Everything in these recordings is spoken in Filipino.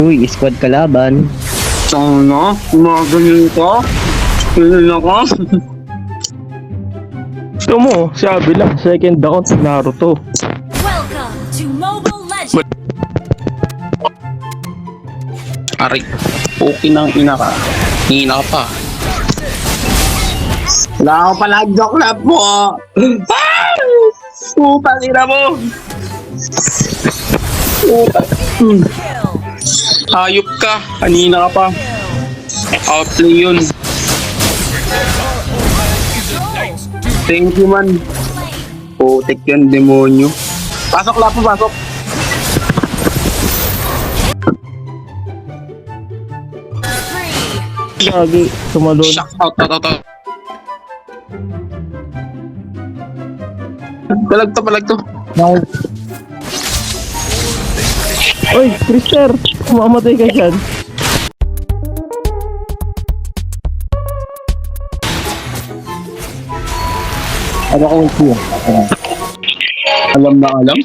Uy, squad kalaban. Sana, gumaganyan ka. Ganyan ka. Gusto mo, sabi lang, second account si Naruto. Welcome to Mobile Legends! Aray, okay nang ina ka. Hina ka pa. Wala ako pala, joke lang po. Putang ina mo. Hayop ka, kanina ka pa. Outplay yun. Thank you man. Putik yan, demonyo. Pasok lang po, pasok. Gagi, tumalon. Shock out. Palag to. Oy, Krister, kumamatay ka dyan. Ano ko siya? Alam na alam.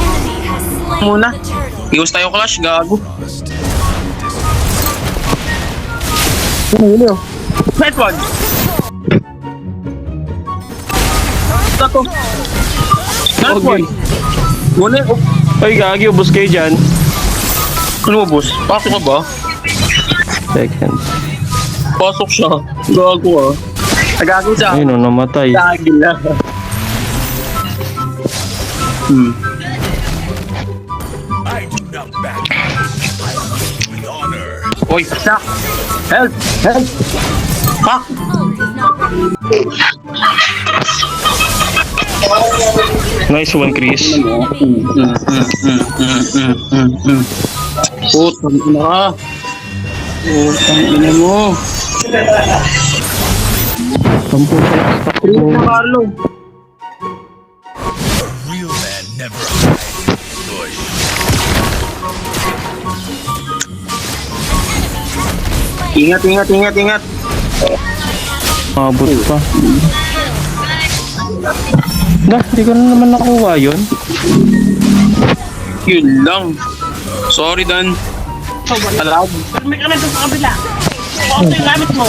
Enemy has slain Muna. the turtle. Iwas tayo clash, gago. Ano? Night one. Tako. Night one. Muna yung... Oy, Gagi, ubos kayo dyan. Ano mo, boss? Pasok ka ba? Second. Pasok siya. Gago ah. Gago siya. Ayun, oh, namatay. Gagi lang. Oy, shock. Help! Fuck! Ult is not ready. Nice one, Chris. Putang ina ka. Putang ina mo. Sampu sa stock Tingnan mo. mo, Carlo. Real man never hides. Ingat. Mabot pa. Di ko na naman nakuha yun. Yun lang. Sorry, Dan. Allowed. May ka na doon sa kabila. Kung ano yung gamit mo.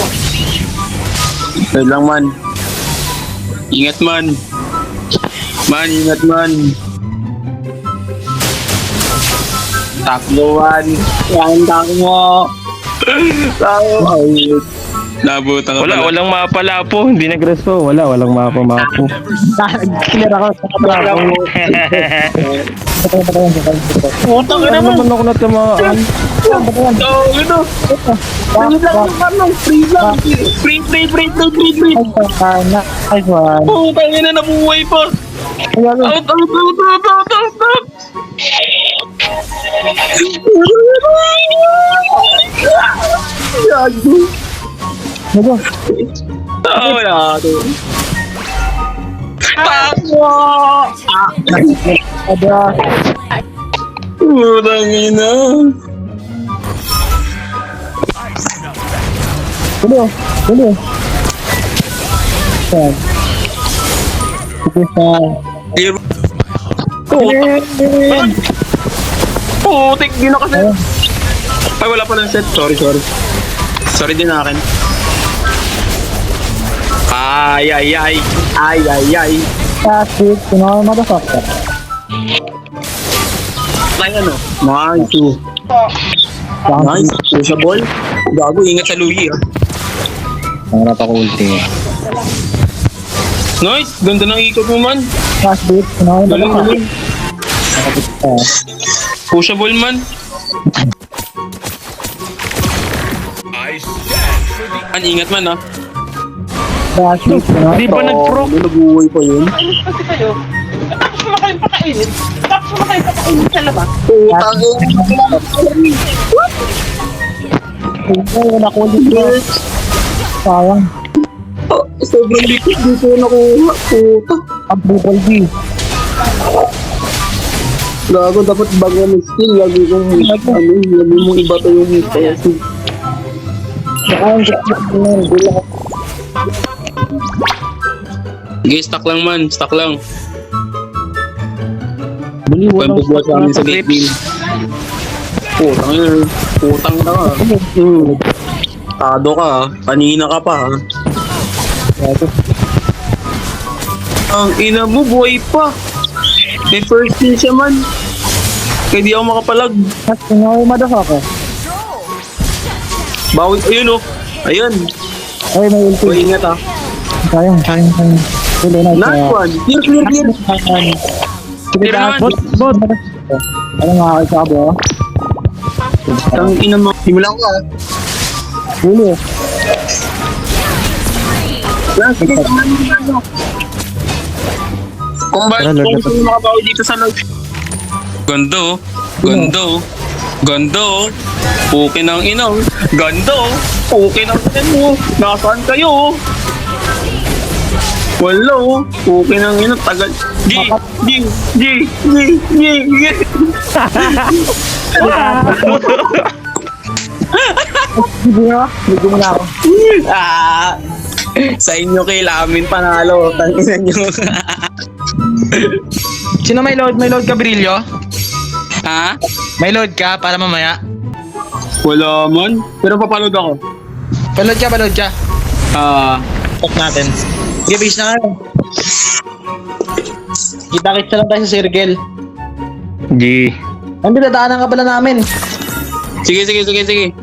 Yun lang, man. Ingat, man. Ingat, man. Takbuhan. Yan, takbo. Ayun. Nabutan ka pala. Walang mapa po. Hindi nag-resto. Walang mapa. Clear ako sa kabila. Putang Ano naman ako natamaan? Ito. Free lang. Free lang. Free. Nice one. Putang ina, nabuhay pa. Out. Gago. Ano? Tawa na ito. Tawa! Ada. Putang ina. Ano? Yan. Sige sa... Dear. Putik, di na kasi. Ay, wala pa lang set. Sorry. Sorry din akin. Ay. Kasi, sino ang motherfucker? Ay, ano? Nice. Nice. Push a ball. Gago, ingat sa Louis, ah. Nangarap ako ulti. Nice. Ganda ng ikot mo, man. Kasi, sino ang motherfucker? Galing. Push a ball, man. I stand for the Man, ingat man, ah. Kasi, sino ang Di pa nag-pro? Nabuhay pa yun. Ayos kasi kayo. Tapos mo kayo pakainin sa labas. Putang Ayun, nakulit mo. Sayang. Sobrang likod dito nakuha. Puta. Ang triple B. Gago, dapat bago ng skill. Lagi kong lagi mong iba to yung passive. Saan ang bilang. Sige, stock lang man. Stock lang. Bili Pagbubuhat sa amin sa late game. Putang na ka. Tado ka, kanina ka pa. Ang ina mo, buhay pa. May first kill siya man. Kaya di ako makapalag. Mas tinaway madafaka. Bawit, ayun oh. Ayun. Ay, may ulti. O, ingat ah. Sayang. Tuloy na. Nice one. Clear. Sige, Pero naman. Bot! Ano nga kayo sabi, oh? Ang ina mo. Simulan ko ah. Huli. Kung bakit kung gusto mo makabawi dito sa log. Gando. Pukin ng inaw. Gando. Pukin ng inaw. Nasaan kayo? Wala. Pukin ng inaw. Tagal. G. Sige nga. Medyo mo na ako. Sa inyo kailangan panalo. Tanginan nyo. Sino may load? May load ka, Brillo? Ha? May load ka para mamaya? Wala man. Pero papaload ako. Paload ka. Talk natin. Sige, base na nga. Kita-kita lang tayo sa circle. G. Ang dinadaanan ka pala namin. Sige.